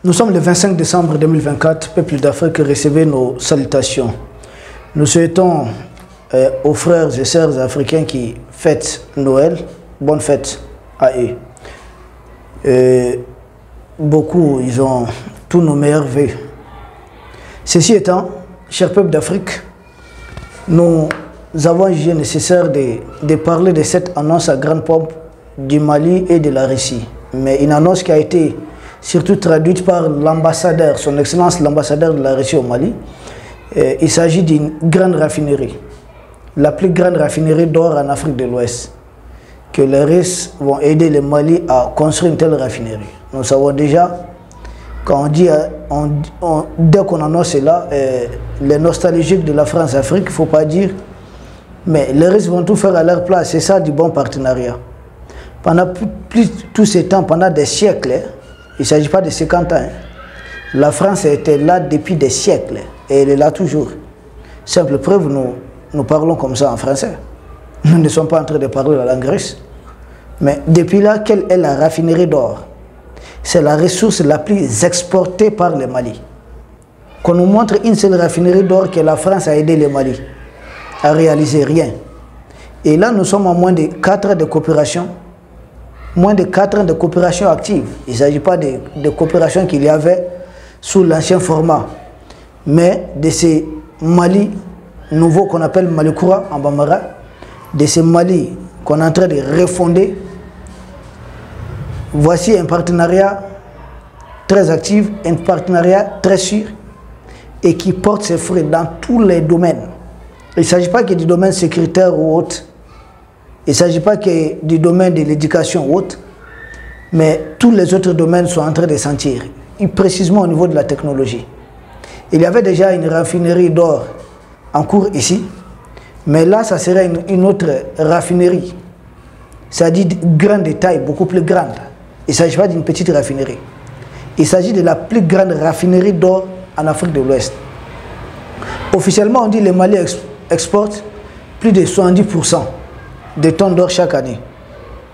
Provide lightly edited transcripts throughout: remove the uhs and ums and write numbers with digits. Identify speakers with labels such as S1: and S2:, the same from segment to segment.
S1: Nous sommes le 25 décembre 2024, peuple d'Afrique, recevez nos salutations. Nous souhaitons aux frères et sœurs africains qui fêtent Noël, bonne fête à eux. Beaucoup, ils ont tous nos meilleurs vœux. Ceci étant, chers peuples d'Afrique, nous avons jugé nécessaire de parler de cette annonce à grande pompe du Mali et de la Russie. Mais une annonce qui a été surtout traduite par l'ambassadeur, son excellence l'ambassadeur de la Russie au Mali. Il s'agit d'une grande raffinerie, la plus grande raffinerie d'or en Afrique de l'Ouest, que les Russes vont aider le Mali à construire une telle raffinerie. Nous savons déjà, quand on dit, dès qu'on annonce cela, les nostalgiques de la France-Afrique, il ne faut pas dire, mais les Russes vont tout faire à leur place. C'est ça du bon partenariat. Pendant tous ces temps, pendant des siècles, il ne s'agit pas de 50 ans, la France était là depuis des siècles et elle est là toujours. Simple preuve, nous parlons comme ça en français. Nous ne sommes pas en train de parler la langue russe. Mais depuis là, quelle est la raffinerie d'or? C'est la ressource la plus exportée par le Mali. Qu'on nous montre une seule raffinerie d'or que la France a aidé le Mali à réaliser, rien. Et là, nous sommes en moins de 4 ans de coopération. Moins de 4 ans de coopération active. Il ne s'agit pas de coopération qu'il y avait sous l'ancien format, mais de ces Mali nouveaux qu'on appelle Malikoura en Bambara, de ces Mali qu'on est en train de refonder. Voici un partenariat très actif, un partenariat très sûr et qui porte ses fruits dans tous les domaines. Il ne s'agit pas que du domaine sécuritaire ou autre. Il ne s'agit pas que du domaine de l'éducation ou autre, mais tous les autres domaines sont en train de sentir, et précisément au niveau de la technologie. Il y avait déjà une raffinerie d'or en cours ici, mais là, ça serait une autre raffinerie, c'est-à-dire grande de taille, beaucoup plus grande. Il ne s'agit pas d'une petite raffinerie. Il s'agit de la plus grande raffinerie d'or en Afrique de l'Ouest. Officiellement, on dit que le Mali exporte plus de 70% de tonnes d'or chaque année.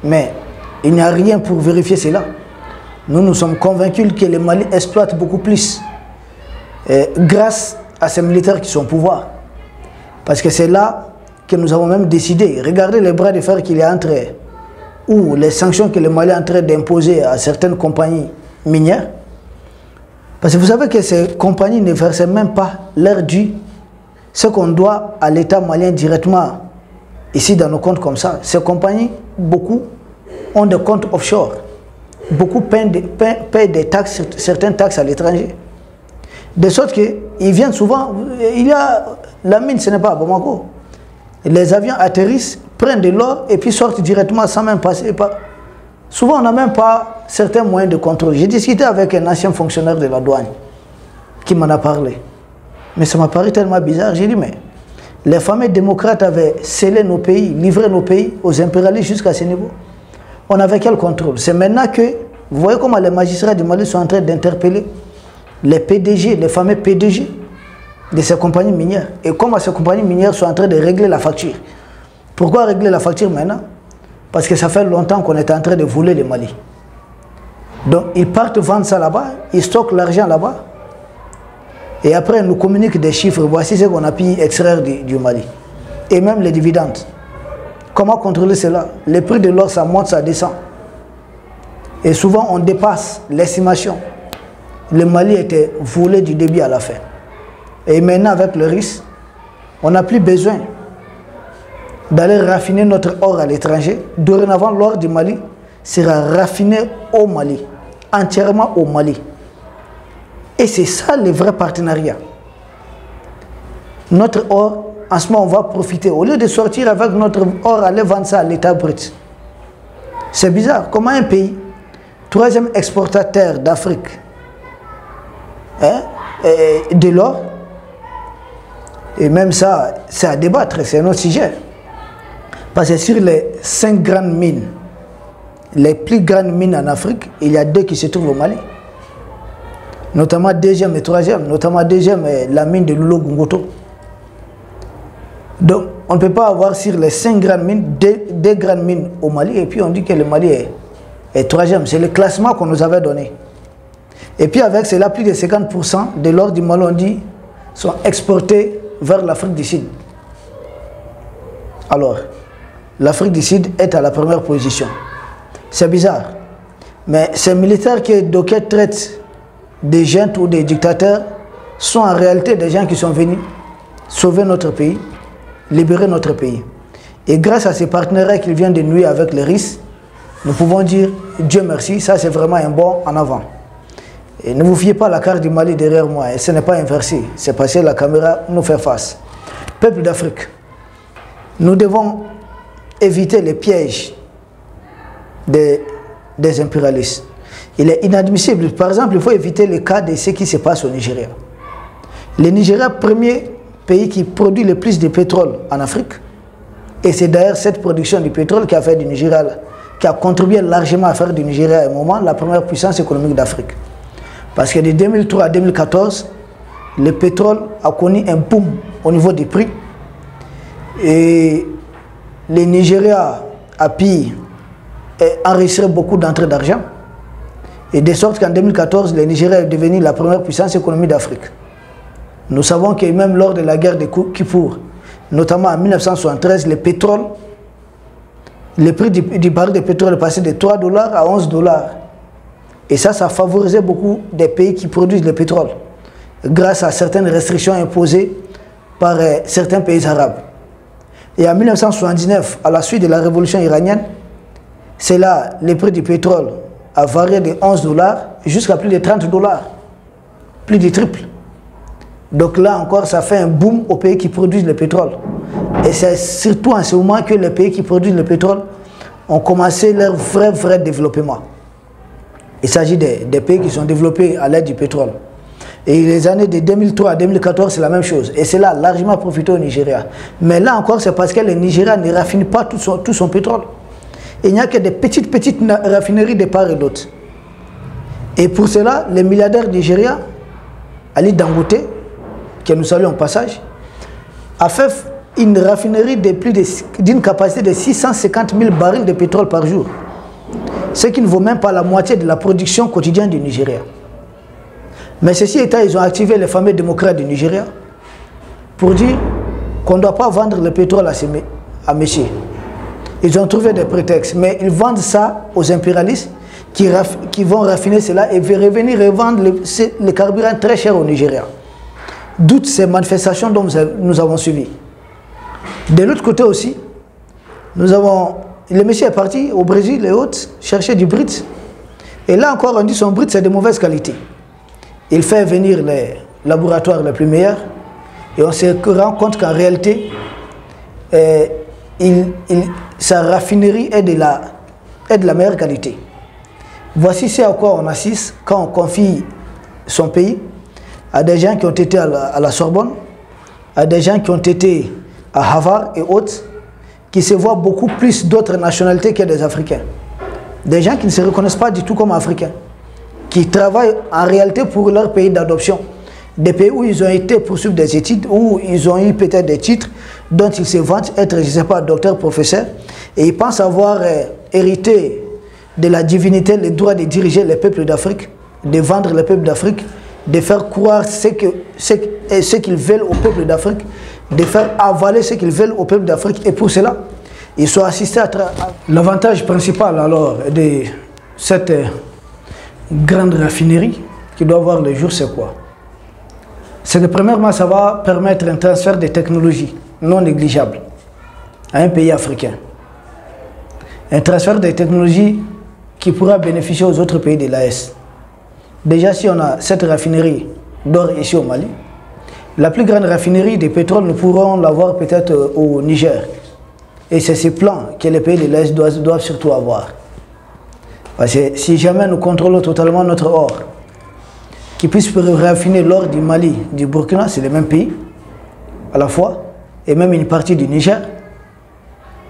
S1: Mais il n'y a rien pour vérifier cela. Nous sommes convaincus que le Mali exploite beaucoup plus grâce à ces militaires qui sont au pouvoir. Parce que c'est là que nous avons même décidé. Regardez les bras de fer qu'il y a entre ou les sanctions que le Mali est en train d'imposer à certaines compagnies minières. Parce que vous savez que ces compagnies ne versent même pas leur dû, ce qu'on doit à l'État malien directement ici dans nos comptes comme ça. Ces compagnies, beaucoup, ont des comptes offshore. Beaucoup payent des taxes, certaines taxes à l'étranger. De sorte qu'ils viennent souvent, la mine, ce n'est pas à Bamako. Les avions atterrissent, prennent de l'or et puis sortent directement sans même passer par... Souvent, on n'a même pas certains moyens de contrôle. J'ai discuté avec un ancien fonctionnaire de la douane qui m'en a parlé. Mais ça m'a paru tellement bizarre. J'ai dit, mais les fameux démocrates avaient scellé nos pays, livré nos pays aux impérialistes jusqu'à ce niveau. On avait quel contrôle? C'est maintenant que, vous voyez comment les magistrats du Mali sont en train d'interpeller les PDG, les fameux PDG de ces compagnies minières. Et comment ces compagnies minières sont en train de régler la facture. Pourquoi régler la facture maintenant? Parce que ça fait longtemps qu'on est en train de voler le Mali. Donc ils partent vendre ça là-bas, ils stockent l'argent là-bas. Et après, ils nous communiquent des chiffres. Voici ce qu'on a pu extraire du Mali. Et même les dividendes. Comment contrôler cela? Le prix de l'or, ça monte, ça descend. Et souvent, on dépasse l'estimation. Le Mali était volé du début à la fin. Et maintenant, avec le risque, on n'a plus besoin d'aller raffiner notre or à l'étranger. Dorénavant, l'or du Mali sera raffiné au Mali, entièrement au Mali. Et c'est ça le vrai partenariat. Notre or, en ce moment, on va profiter. Au lieu de sortir avec notre or, aller vendre ça à l'État brut. C'est bizarre. Comment un pays, troisième exportateur d'Afrique, de l'or, et même ça, c'est à débattre, c'est un autre sujet. Parce que sur les 5 grandes mines, les plus grandes mines en Afrique, il y a 2 qui se trouvent au Mali. Notamment deuxième et troisième, notamment deuxième la mine de Loulo Gungoto. Donc on ne peut pas avoir sur les 5 grandes mines, 2 grandes mines au Mali et puis on dit que le Mali est troisième. C'est le classement qu'on nous avait donné. Et puis avec cela, plus de 50% de l'or du Malondi sont exportés vers l'Afrique du Sud. Alors, l'Afrique du Sud est à la première position. C'est bizarre. Mais ces militaires que d'aucuns traitent des juntes ou des dictateurs sont en réalité des gens qui sont venus sauver notre pays, libérer notre pays. Et grâce à ces partenariats qu'ils viennent de nouer avec les RIS, nous pouvons dire Dieu merci, ça c'est vraiment un bond en avant. Et ne vous fiez pas à la carte du Mali derrière moi, et ce n'est pas inversé, c'est parce que la caméra nous fait face. Peuple d'Afrique, nous devons éviter les pièges des impérialistes. Il est inadmissible, par exemple, il faut éviter le cas de ce qui se passe au Nigeria. Le Nigeria, premier pays qui produit le plus de pétrole en Afrique, et c'est d'ailleurs cette production du pétrole qui a fait du Nigeria, qui a contribué largement à faire du Nigeria à un moment la première puissance économique d'Afrique. Parce que de 2003 à 2014, le pétrole a connu un boom au niveau des prix. Et le Nigeria a pu enregistrer beaucoup d'entrées d'argent. Et de sorte qu'en 2014, le Nigeria est devenu la première puissance économique d'Afrique. Nous savons que même lors de la guerre de Kippour, notamment en 1973, le pétrole, le prix du baril de pétrole est passé de 3 $ à 11 $. Et ça a favorisé beaucoup des pays qui produisent le pétrole, grâce à certaines restrictions imposées par certains pays arabes. Et en 1979, à la suite de la révolution iranienne, c'est là le prix du pétrole a varié de 11 $ jusqu'à plus de 30 $, plus du triple. Donc là encore, ça fait un boom aux pays qui produisent le pétrole. Et c'est surtout en ce moment que les pays qui produisent le pétrole ont commencé leur vrai développement. Il s'agit des pays qui sont développés à l'aide du pétrole. Et les années de 2003 à 2014, c'est la même chose. Et cela a largement profité au Nigeria. Mais là encore, c'est parce que le Nigeria ne raffine pas tout son pétrole. Il n'y a que des petites raffineries de part et d'autre. Et pour cela, le milliardaire nigérien, Ali Dangote, que nous saluons au passage, a fait une raffinerie d'une capacité de 650 000 barils de pétrole par jour. Ce qui ne vaut même pas la moitié de la production quotidienne du Nigeria. Mais ceci étant, ils ont activé les fameux démocrates du Nigeria pour dire qu'on ne doit pas vendre le pétrole à messieurs. Ils ont trouvé des prétextes, mais ils vendent ça aux impérialistes qui vont raffiner cela et revenir revendre le carburant très cher au Nigeria. D'où ces manifestations dont nous avons suivi. De l'autre côté aussi, le monsieur est parti au Brésil et autres chercher du Brit. Et là encore, on dit son Brit c'est de mauvaise qualité. Il fait venir les laboratoires les plus meilleurs et on se rend compte qu'en réalité, sa raffinerie est de la meilleure qualité. Voici ce à quoi on assiste quand on confie son pays à des gens qui ont été à la Sorbonne, à des gens qui ont été à Harvard et autres, qui se voient beaucoup plus d'autres nationalités que des Africains. Des gens qui ne se reconnaissent pas du tout comme Africains, qui travaillent en réalité pour leur pays d'adoption. Des pays où ils ont été poursuivre des études, où ils ont eu peut-être des titres dont ils se vantent être, je ne sais pas, docteur, professeur, et ils pensent avoir hérité de la divinité le droit de diriger les peuples d'Afrique, de vendre les peuples d'Afrique, de faire croire ce qu'ils veulent au peuple d'Afrique, de faire avaler ce qu'ils veulent au peuple d'Afrique. Et pour cela, ils sont assistés à l'avantage principal alors de cette grande raffinerie qui doit voir le jour, c'est quoi? C'est que premièrement, ça va permettre un transfert de technologies non négligeable à un pays africain. Un transfert de technologies qui pourra bénéficier aux autres pays de l'AES. Déjà, si on a cette raffinerie d'or ici au Mali, la plus grande raffinerie de pétrole, nous pourrons l'avoir peut-être au Niger. Et c'est ces plans que les pays de l'Est doivent surtout avoir. Parce que si jamais nous contrôlons totalement notre or, qui puisse raffiner l'or du Mali, du Burkina, c'est les mêmes pays, à la fois, et même une partie du Niger,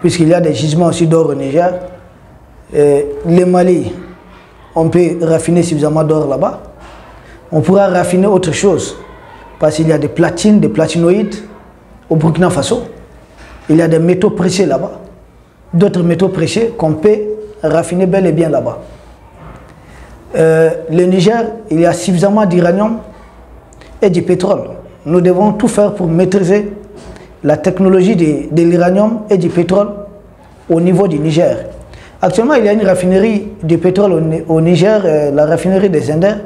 S1: puisqu'il y a des gisements aussi d'or au Niger. Le Mali, on peut raffiner suffisamment d'or là-bas. On pourra raffiner autre chose, parce qu'il y a des platines, des platinoïdes au Burkina Faso. Il y a des métaux précieux là-bas, d'autres métaux précieux qu'on peut raffiner bel et bien là-bas. Le Niger, il y a suffisamment d'uranium et du pétrole. Nous devons tout faire pour maîtriser la technologie de l'uranium et du pétrole au niveau du Niger. Actuellement, il y a une raffinerie de pétrole au Niger, la raffinerie des Inders,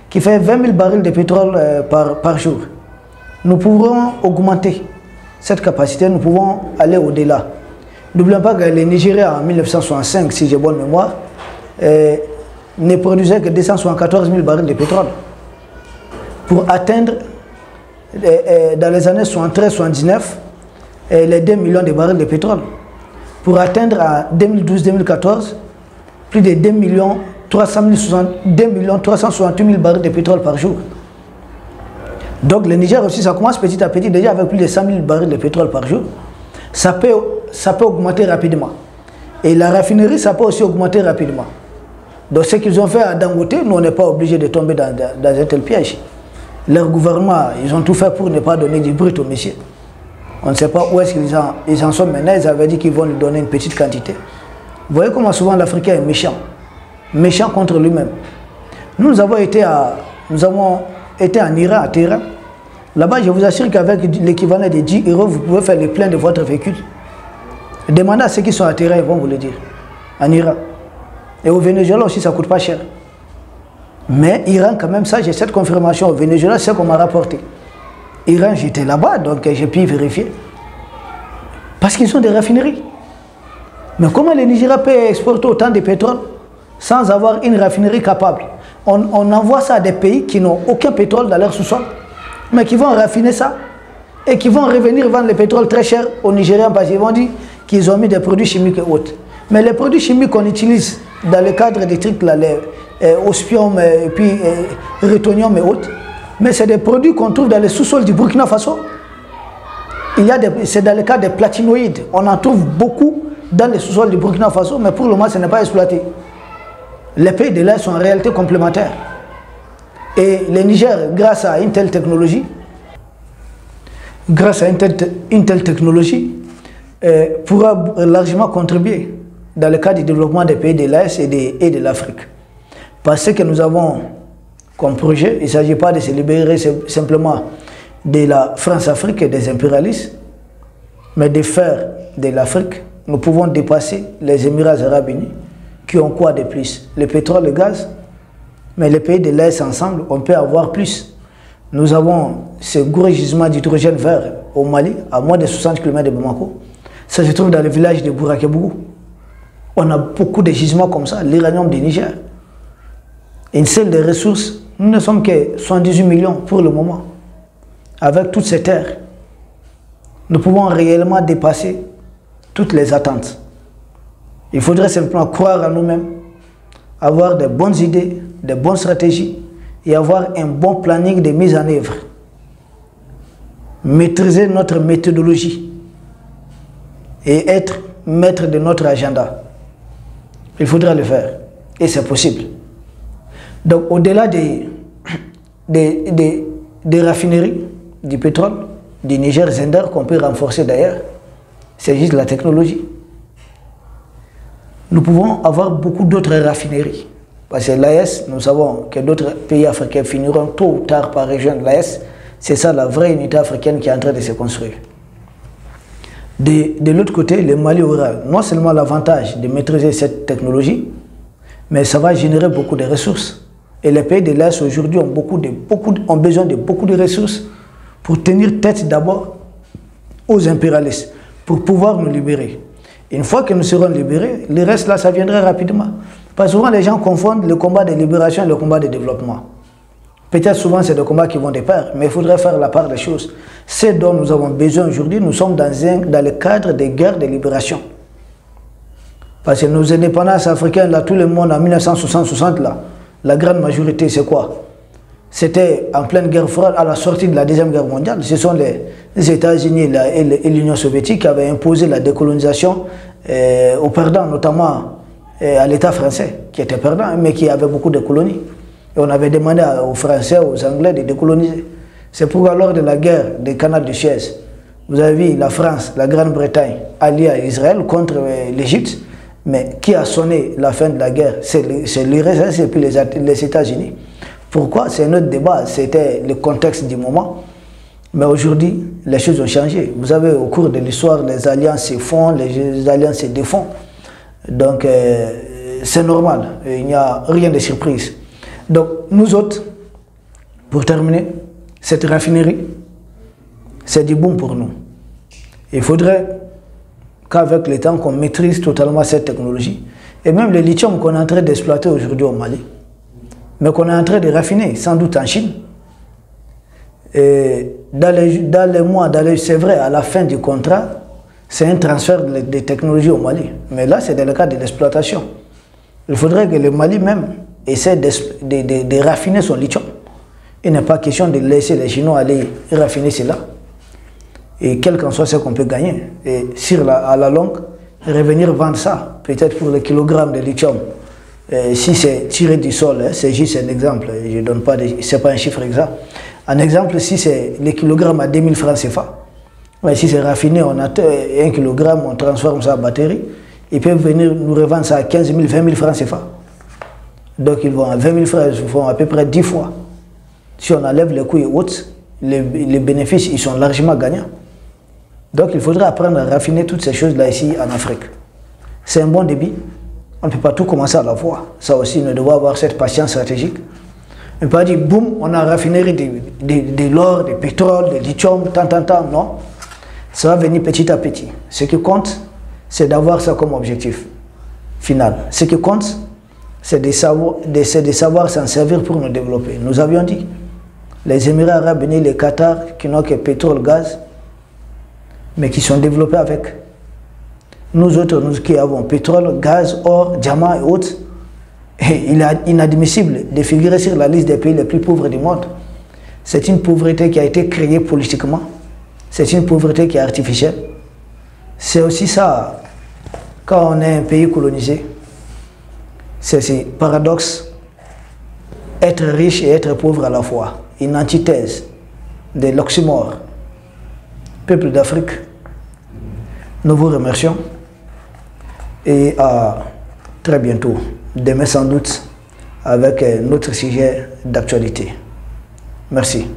S1: qui fait 20 000 barils de pétrole par jour. Nous pouvons augmenter cette capacité, nous pouvons aller au-delà. N'oublions pas que le Nigeria, en 1965, si j'ai bonne mémoire, ne produisait que 274 000 barils de pétrole. Pour atteindre, dans les années 73-79, les 2 millions de barils de pétrole. Pour atteindre en 2012-2014, plus de 2 368 000 barils de pétrole par jour. Donc le Niger aussi, ça commence petit à petit, déjà avec plus de 100 000 barils de pétrole par jour. Ça peut augmenter rapidement. Et la raffinerie, ça peut aussi augmenter rapidement. Donc ce qu'ils ont fait à Dangote, nous on n'est pas obligé de tomber dans un tel piège. Leur gouvernement, ils ont tout fait pour ne pas donner du brut aux messieurs. On ne sait pas où est-ce qu'ils en sont maintenant. Ils avaient dit qu'ils vont lui donner une petite quantité. Vous voyez comment souvent l'Africain est méchant. Méchant contre lui-même. Nous avons été en Iran, à Téhéran. Là-bas, je vous assure qu'avec l'équivalent de 10 euros, vous pouvez faire le plein de votre véhicule. Demandez à ceux qui sont à Téhéran, ils vont vous le dire. En Iran. Et au Venezuela aussi, ça ne coûte pas cher. Mais Iran, quand même, ça, j'ai cette confirmation. Au Venezuela, c'est ce qu'on m'a rapporté. Iran, j'étais là-bas, donc j'ai pu vérifier. Parce qu'ils ont des raffineries. Mais comment le Nigeria peut exporter autant de pétrole sans avoir une raffinerie capable? On envoie ça à des pays qui n'ont aucun pétrole dans leur sous-sol, mais qui vont raffiner ça et qui vont revenir vendre le pétrole très cher aux Nigériens parce qu'ils vont dire qu'ils ont mis des produits chimiques et autres. Mais les produits chimiques qu'on utilise dans le cadre des trucs, là, les ospium et puis rutonium et autres, mais c'est des produits qu'on trouve dans les sous-sols du Burkina Faso. C'est dans le cas des platinoïdes. On en trouve beaucoup dans les sous-sols du Burkina Faso, mais pour le moment, ce n'est pas exploité. Les pays de l'Est sont en réalité complémentaires. Et le Niger, grâce à une telle technologie, pourra largement contribuer dans le cadre du développement des pays de l'Est et de l'Afrique. Parce que nous avons comme projet, il ne s'agit pas de se libérer simplement de la France-Afrique et des impérialistes, mais de faire de l'Afrique, nous pouvons dépasser les Émirats arabes unis, qui ont quoi de plus? Le pétrole, le gaz, mais les pays de l'Est ensemble, on peut avoir plus. Nous avons ce gros gisement d'hydrogène vert au Mali, à moins de 60 km de Bamako. Ça se trouve dans le village de Bourakébougou. On a beaucoup de gisements comme ça, l'uranium du Niger. Une seule des ressources, nous ne sommes que 78 millions pour le moment. Avec toutes ces terres, nous pouvons réellement dépasser toutes les attentes. Il faudrait simplement croire en nous-mêmes, avoir de bonnes idées, de bonnes stratégies et avoir un bon planning de mise en œuvre. Maîtriser notre méthodologie et être maître de notre agenda. Il faudra le faire et c'est possible. Donc au-delà des raffineries du pétrole, du Niger, Zender, qu'on peut renforcer d'ailleurs, c'est juste la technologie. Nous pouvons avoir beaucoup d'autres raffineries. Parce que l'AES, nous savons que d'autres pays africains finiront tôt ou tard par rejoindre l'AES. C'est ça la vraie unité africaine qui est en train de se construire. De l'autre côté, le Mali aura non seulement l'avantage de maîtriser cette technologie, mais ça va générer beaucoup de ressources. Et les pays de l'Est aujourd'hui ont besoin de beaucoup de ressources pour tenir tête d'abord aux impérialistes, pour pouvoir nous libérer. Une fois que nous serons libérés, le reste là, ça viendra rapidement. Parce que souvent les gens confondent le combat de libération et le combat de développement. Peut-être souvent c'est des combats qui vont de pair, mais il faudrait faire la part des choses. Ce dont nous avons besoin aujourd'hui, nous sommes dans le cadre des guerres de libération. Parce que nos indépendances africaines, là, tout le monde en 1960, là, la grande majorité, c'est quoi? C'était en pleine guerre froide, à la sortie de la Deuxième Guerre mondiale. Ce sont les États-Unis et l'Union soviétique qui avaient imposé la décolonisation aux perdants, notamment à l'État français, qui était perdant, mais qui avait beaucoup de colonies. Et on avait demandé aux Français, aux Anglais de décoloniser. C'est pourquoi lors de la guerre des canaux de Suez, vous avez vu la France, la Grande-Bretagne alliée à Israël contre l'Égypte, Mais qui a sonné la fin de la guerre? C'est l'URSS et puis les États-Unis. Pourquoi? C'est notre débat, c'était le contexte du moment. Mais aujourd'hui, les choses ont changé. Vous savez, au cours de l'histoire, les alliances se font, les alliances se défont. Donc, c'est normal, il n'y a rien de surprise. Donc, nous autres, pour terminer, cette raffinerie, c'est du boom pour nous. Il faudrait qu'avec le temps, qu'on maîtrise totalement cette technologie. Et même le lithium qu'on est en train d'exploiter aujourd'hui au Mali, mais qu'on est en train de raffiner, sans doute en Chine. Et dans les mois, c'est vrai, à la fin du contrat, c'est un transfert de technologie au Mali. Mais là, c'est dans le cadre de l'exploitation. Il faudrait que le Mali même essaie de raffiner son lithium. Il n'est pas question de laisser les Chinois aller raffiner cela. Et quel qu'en soit ce qu'on peut gagner. Et à la longue, revenir vendre ça, peut-être pour le kilogramme de lithium. Si c'est tiré du sol, hein, c'est juste un exemple, je donne pas c'est pas un chiffre exact. Un exemple, si c'est le kilogramme à 2000 francs CFA, mais si c'est raffiné, on a 1 kilogramme, on transforme ça en batterie, ils peuvent venir nous revendre ça à 15 000, 20 000 francs CFA. Donc ils vont à 20 000 francs, ils font à peu près 10 fois. Si on enlève les coûts et autres, les bénéfices, ils sont largement gagnants. Donc il faudrait apprendre à raffiner toutes ces choses-là ici en Afrique. C'est un bon débit. On ne peut pas tout commencer à la fois. Ça aussi, nous devons avoir cette patience stratégique. On ne peut pas dire, boum, on a raffiné de l'or, du pétrole, du lithium, tant, non. Ça va venir petit à petit. Ce qui compte, c'est d'avoir ça comme objectif final. Ce qui compte, c'est de savoir s'en servir pour nous développer. Nous avions dit, les Émirats arabes unis, les Qatar, qui n'ont que pétrole, gaz, mais qui sont développés avec. Nous autres, nous qui avons pétrole, gaz, or, diamants et autres, et il est inadmissible de figurer sur la liste des pays les plus pauvres du monde. C'est une pauvreté qui a été créée politiquement. C'est une pauvreté qui est artificielle. C'est aussi ça, quand on est un pays colonisé, c'est ce paradoxe, être riche et être pauvre à la fois. Une antithèse de l'oxymore. Peuple d'Afrique, nous vous remercions et à très bientôt, demain sans doute, avec notre sujet d'actualité. Merci.